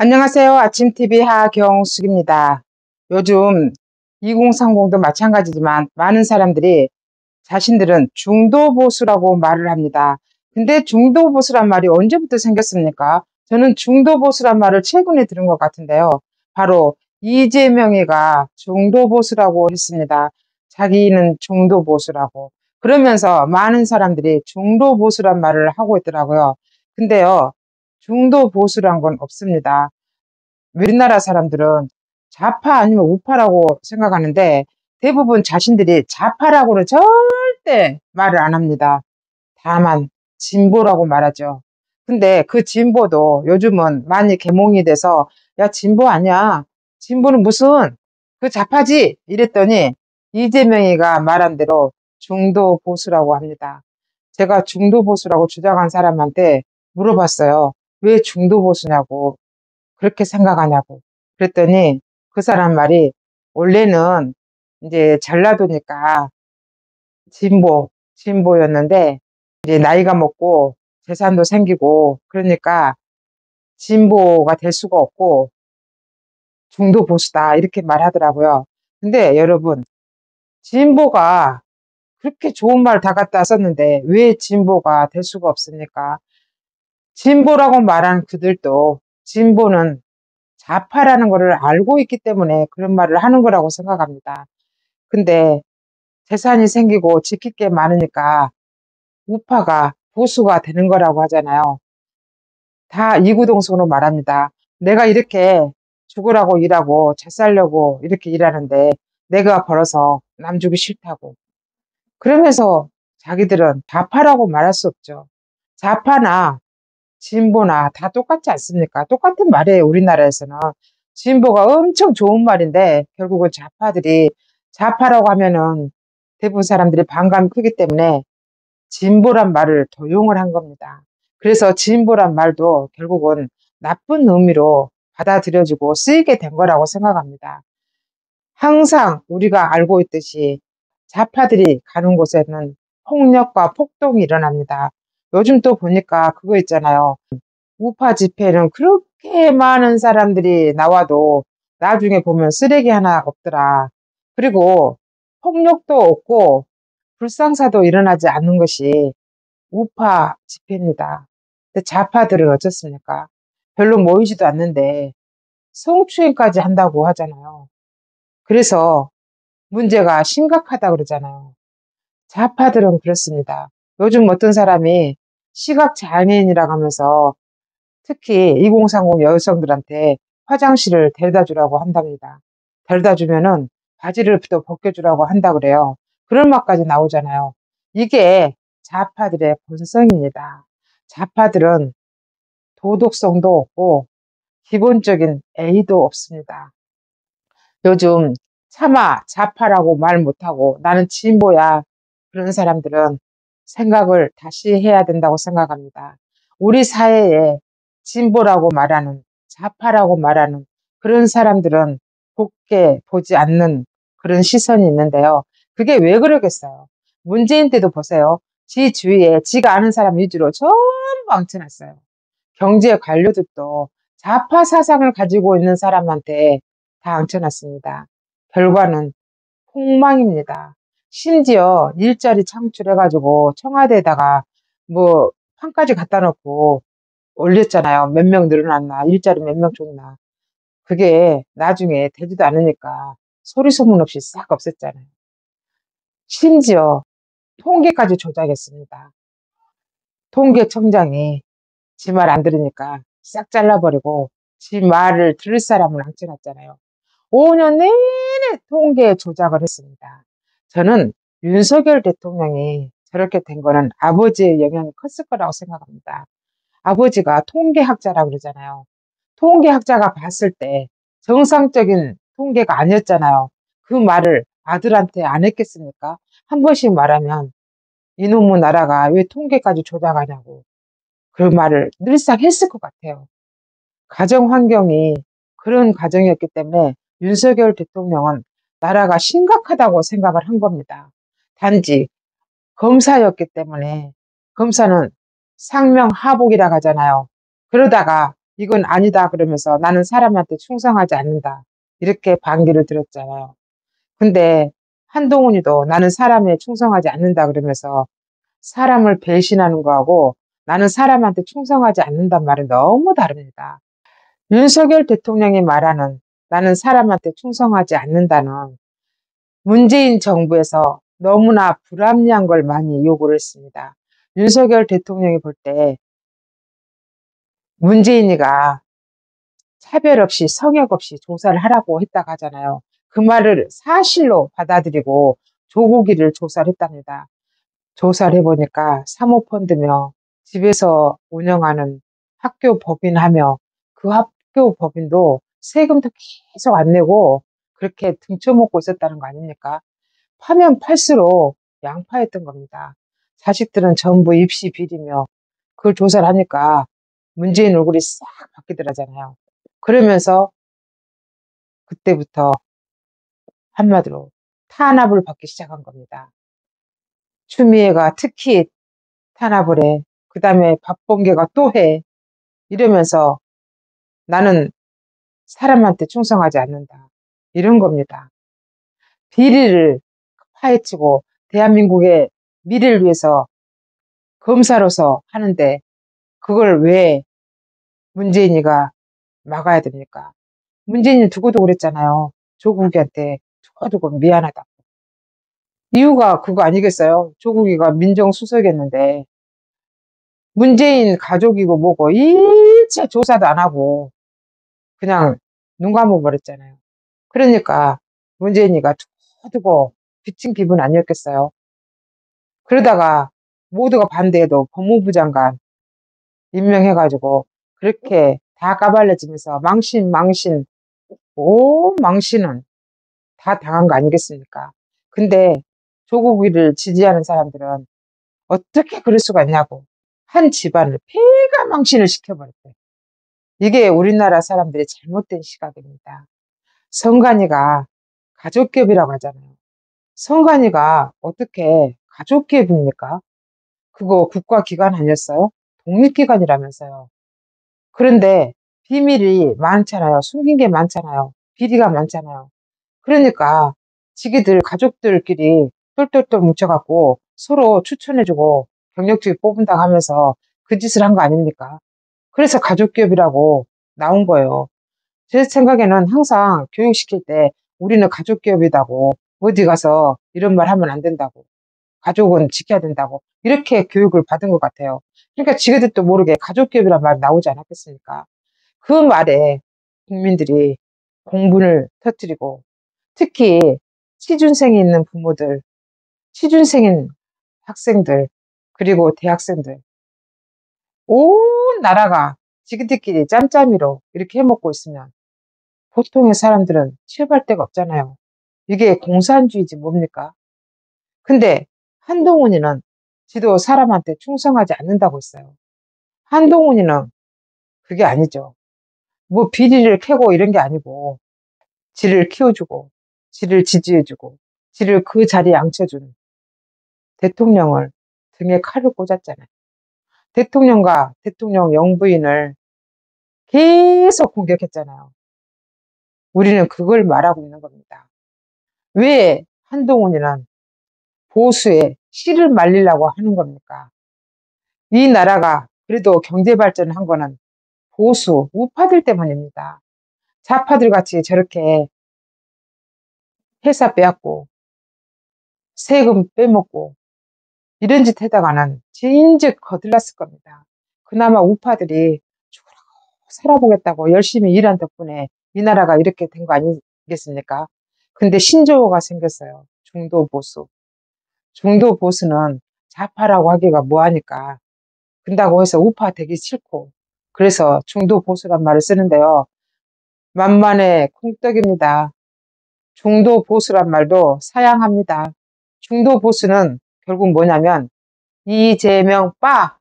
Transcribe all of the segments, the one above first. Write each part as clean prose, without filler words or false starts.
안녕하세요. 아침TV 하경숙입니다. 요즘 2030도 마찬가지지만 많은 사람들이 자신들은 중도보수라고 말을 합니다. 근데 중도보수란 말이 언제부터 생겼습니까? 저는 중도보수란 말을 최근에 들은 것 같은데요. 바로 이재명이가 중도보수라고 했습니다. 자기는 중도보수라고. 그러면서 많은 사람들이 중도보수란 말을 하고 있더라고요. 근데요, 중도보수란 건 없습니다. 우리나라 사람들은 좌파 아니면 우파라고 생각하는데 대부분 자신들이 좌파라고는 절대 말을 안 합니다. 다만 진보라고 말하죠. 근데 그 진보도 요즘은 많이 계몽이 돼서 야, 진보 아니야. 진보는 무슨 그 좌파지 이랬더니 이재명이가 말한 대로 중도 보수라고 합니다. 제가 중도 보수라고 주장한 사람한테 물어봤어요. 왜 중도 보수냐고. 그렇게 생각하냐고. 그랬더니 그 사람 말이 원래는 이제 전라도니까 진보였는데 이제 나이가 먹고 재산도 생기고 그러니까 진보가 될 수가 없고 중도 보수다 이렇게 말하더라고요. 근데 여러분, 진보가 그렇게 좋은 말 다 갖다 썼는데 왜 진보가 될 수가 없습니까? 진보라고 말한 그들도 진보는 좌파라는 것을 알고 있기 때문에 그런 말을 하는 거라고 생각합니다. 근데 재산이 생기고 지킬 게 많으니까 우파가 보수가 되는 거라고 하잖아요. 다 이구동성으로 말합니다. 내가 이렇게 죽으라고 일하고 잘 살려고 이렇게 일하는데 내가 벌어서 남 주기 싫다고. 그러면서 자기들은 좌파라고 말할 수 없죠. 좌파나 진보나 다 똑같지 않습니까? 똑같은 말이에요, 우리나라에서는. 진보가 엄청 좋은 말인데 결국은 좌파들이 좌파라고 하면은 대부분 사람들이 반감이 크기 때문에 진보란 말을 도용을 한 겁니다. 그래서 진보란 말도 결국은 나쁜 의미로 받아들여지고 쓰이게 된 거라고 생각합니다. 항상 우리가 알고 있듯이 좌파들이 가는 곳에는 폭력과 폭동이 일어납니다. 요즘 또 보니까 그거 있잖아요. 우파 집회는 그렇게 많은 사람들이 나와도 나중에 보면 쓰레기 하나 없더라. 그리고 폭력도 없고 불상사도 일어나지 않는 것이 우파 집회입니다. 근데 좌파들은 어떻습니까? 별로 모이지도 않는데 성추행까지 한다고 하잖아요. 그래서 문제가 심각하다 그러잖아요. 좌파들은 그렇습니다. 요즘 어떤 사람이 시각장애인이라고 하면서 특히 2030 여성들한테 화장실을 데려다 주라고 한답니다. 데려다 주면은 바지를 또 벗겨주라고 한다 그래요. 그런 말까지 나오잖아요. 이게 좌파들의 본성입니다. 좌파들은 도덕성도 없고 기본적인 A도 없습니다. 요즘 차마 좌파라고 말 못하고 나는 진보야 그런 사람들은 생각을 다시 해야 된다고 생각합니다. 우리 사회에 진보라고 말하는 좌파라고 말하는 그런 사람들은 곱게 보지 않는 그런 시선이 있는데요. 그게 왜 그러겠어요? 문재인 때도 보세요. 지 주위에 지가 아는 사람 위주로 전부 엉쳐놨어요. 경제 관료들도 좌파 사상을 가지고 있는 사람한테 다 엉쳐놨습니다. 결과는 폭망입니다. 심지어 일자리 창출해가지고 청와대에다가 뭐 판까지 갖다 놓고 올렸잖아요. 몇 명 늘어났나, 일자리 몇 명 줬나. 그게 나중에 되지도 않으니까 소리 소문 없이 싹 없앴잖아요. 심지어 통계까지 조작했습니다. 통계청장이 지 말 안 들으니까 싹 잘라버리고 지 말을 들을 사람을 앙쳐놨잖아요. 5년 내내 통계 조작을 했습니다. 저는 윤석열 대통령이 저렇게 된 거는 아버지의 영향이 컸을 거라고 생각합니다. 아버지가 통계학자라고 그러잖아요. 통계학자가 봤을 때 정상적인 통계가 아니었잖아요. 그 말을 아들한테 안 했겠습니까? 한 번씩 말하면 이놈의 나라가 왜 통계까지 조작하냐고 그 말을 늘상 했을 것 같아요. 가정 환경이 그런 가정이었기 때문에 윤석열 대통령은 나라가 심각하다고 생각을 한 겁니다. 단지 검사였기 때문에 검사는 상명하복이라고 하잖아요. 그러다가 이건 아니다 그러면서 나는 사람한테 충성하지 않는다. 이렇게 반기를 들었잖아요. 근데 한동훈이도 나는 사람에 충성하지 않는다 그러면서 사람을 배신하는 거하고 나는 사람한테 충성하지 않는단 말은 너무 다릅니다. 윤석열 대통령이 말하는 나는 사람한테 충성하지 않는다는 문재인 정부에서 너무나 불합리한 걸 많이 요구를 했습니다. 윤석열 대통령이 볼 때 문재인이가 차별 없이 성역 없이 조사를 하라고 했다고 하잖아요. 그 말을 사실로 받아들이고 조국이를 조사를 했답니다. 조사를 해보니까 사모펀드며 집에서 운영하는 학교 법인하며 그 학교 법인도 세금도 계속 안 내고 그렇게 등쳐먹고 있었다는 거 아닙니까? 파면 팔수록 양파였던 겁니다. 자식들은 전부 입시 비리며 그걸 조사를 하니까 문재인 얼굴이 싹 바뀌더라잖아요. 그러면서 그때부터 한마디로 탄압을 받기 시작한 겁니다. 추미애가 특히 탄압을 해. 그 다음에 박범계가 또 해. 이러면서 나는 사람한테 충성하지 않는다. 이런 겁니다. 비리를 파헤치고 대한민국의 미래를 위해서 검사로서 하는데 그걸 왜 문재인이가 막아야 됩니까? 문재인이 두고두고 그랬잖아요. 조국이한테 두고두고 미안하다. 이유가 그거 아니겠어요? 조국이가 민정수석이었는데 문재인 가족이고 뭐고 일체 조사도 안 하고 그냥 눈 감아버렸잖아요. 그러니까 문재인이가 두고두고 비친 기분 아니었겠어요? 그러다가 모두가 반대해도 법무부 장관 임명해가지고 그렇게 다 까발려지면서 망신 온 망신은 다 당한 거 아니겠습니까? 근데 조국이를 지지하는 사람들은 어떻게 그럴 수가 있냐고 한 집안을 폐가 망신을 시켜버렸대. 이게 우리나라 사람들의 잘못된 시각입니다. 성관이가 가족기업이라고 하잖아요. 성관이가 어떻게 가족기업입니까? 그거 국가기관 아니었어요? 독립기관이라면서요. 그런데 비밀이 많잖아요. 숨긴 게 많잖아요. 비리가 많잖아요. 그러니까 지기들 가족들끼리 똘똘똘 뭉쳐갖고 서로 추천해주고 경력직을 뽑은다고 하면서 그 짓을 한 거 아닙니까? 그래서 가족기업이라고 나온 거예요. 제 생각에는 항상 교육시킬 때 우리는 가족기업이다고 어디 가서 이런 말 하면 안 된다고 가족은 지켜야 된다고 이렇게 교육을 받은 것 같아요. 그러니까 지그들도 모르게 가족기업이란 말이 나오지 않았겠습니까? 그 말에 국민들이 공분을 터뜨리고 특히 취준생이 있는 부모들, 취준생인 학생들, 그리고 대학생들 온 나라가 지그들끼리 짬짬이로 이렇게 해먹고 있으면 보통의 사람들은 취업할 데가 없잖아요. 이게 공산주의지 뭡니까? 근데 한동훈이는 지도 사람한테 충성하지 않는다고 했어요. 한동훈이는 그게 아니죠. 뭐 비리를 캐고 이런 게 아니고 지를 키워주고 지를 지지해주고 지를 그 자리에 앉혀준 대통령을 등에 칼을 꽂았잖아요. 대통령과 대통령 영부인을 계속 공격했잖아요. 우리는 그걸 말하고 있는 겁니다. 왜 한동훈이는 보수에 씨를 말리려고 하는 겁니까? 이 나라가 그래도 경제 발전한 거는 보수, 우파들 때문입니다. 좌파들 같이 저렇게 회사 빼앗고 세금 빼먹고 이런 짓 하다가는 진즉 거들났을 겁니다. 그나마 우파들이 죽으라고 살아보겠다고 열심히 일한 덕분에 이 나라가 이렇게 된 거 아니겠습니까? 근데 신조어가 생겼어요. 중도 보수. 중도 보수는 좌파라고 하기가 뭐하니까 근다고 해서 우파 되기 싫고 그래서 중도 보수란 말을 쓰는데요. 만만의 콩떡입니다. 중도 보수란 말도 사양합니다. 중도 보수는 결국 뭐냐면 이재명 빠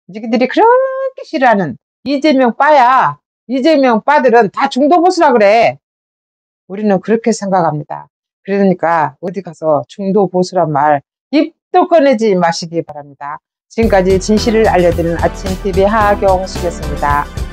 니들이 그렇게 싫어하는 이재명 빠야. 이재명 빠들은 다 중도 보수라 그래. 우리는 그렇게 생각합니다. 그러니까 어디 가서 중도 보수란 말 입도 꺼내지 마시기 바랍니다. 지금까지 진실을 알려드리는 아침TV 하경숙이었습니다.